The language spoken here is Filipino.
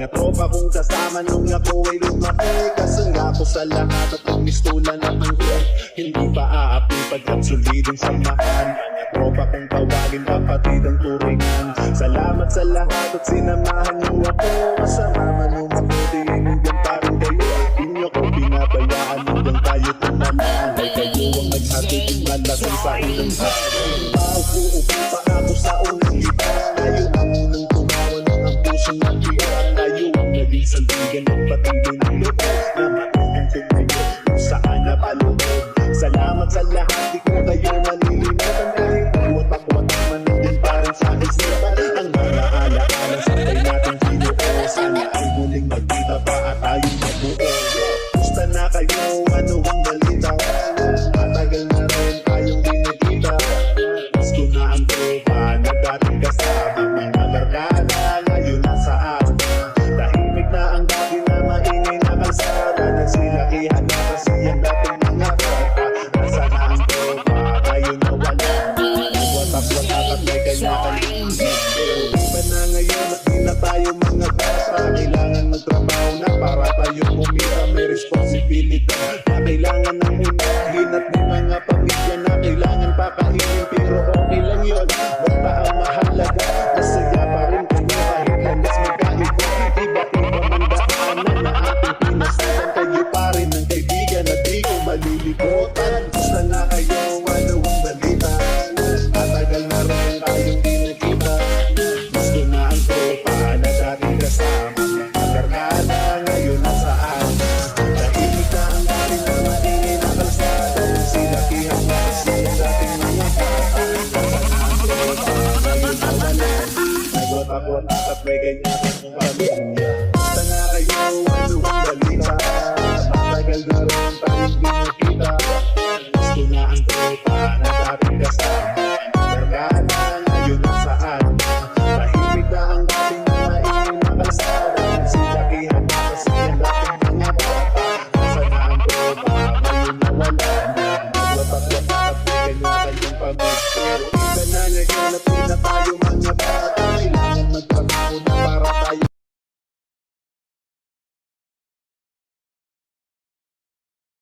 Mga tropa kong kasama nung ako ay lumaki. Kasangga ko sa lahat at nagmistulan naman ko. Hindi pa aapi pagkat solidong samahan. Mga tropa kong tawagin kapatid ang turingan. Salamat sa lahat at sinamahan niyo ako. Masama man o mabuti hanggang parang kayo. Di niyo ko binabayaan hanggang tayo tumamaan. Ay kayo ang naghatid ng malasang sa ilang hapon. Paupo pa ako sa unang lipas. Tayo ang unang tumawan ng ang pusong nabiyak. Tayo ang naging sandigan ng patuloy ng loob. Na matulong tumayo kung saan napaloob. Salamat sa lahat, di ko kayo malilimutan. Kahit bawat ako at manindin parang sa isipan. Ang mga alaala sa tayo natin ginuo. Sana ay muling magkita pa at tayong mabuo. Gusto na kayo, ano ang balita? Matagal na rin tayong dinagita. Gusto na ang tropa na dating kasama. Mga barkada ngayon nasa asma. Tahimik na ang dati na maingay na kalsada. Nagsilakihan na kasi ang dating mga tropa. Nasa na ang tropa, ngayon nawala. Nagwatak-watak at may kanya-kanyang pero di ba na ngayon at di na tayo mga bata. Kailangan magtrabaho na para tayo kumita. May responsibilidad na kailangan ng unahin. At may mga pamilya na kailangan pakainin. Pero okay lang yun, basta ang mahalaga. Masaya pa rin kayo kahit landas magkaiba. Iba-iba man daanan na ating pinasukan. Kayo pa rin ang kaibigan at di ko malilimutan. Gusto na kayo, ano ang balita? Matagal na rin tayong di nakita. Gusto na ang tropa na dating kasama. Mga barkada ngayon nasaan? Tahimik na ang dati na maingay na kalsada. Nagsilakihan na kasi ang dating mga bata. Nasa na ang tropa, ngayon nawalan. Nagwatak-watak at may ganyan-ganyang pamilya. Gusto na kayo, ano ang balita? Matagal na rin tayong di nakita. Gusto na ang tropa na dating kasama. Barkada ngayon nasaan? Tahimik na ang dating na maingay na kalsada. Nagsilakihan na kasi ang dating mga bata. Nasa na ang tropa, ngayon nawalan. Nagwatak-watak at may ganyan-ganyang pamilya. Pero iba na ngayon at di na tayo mga bata.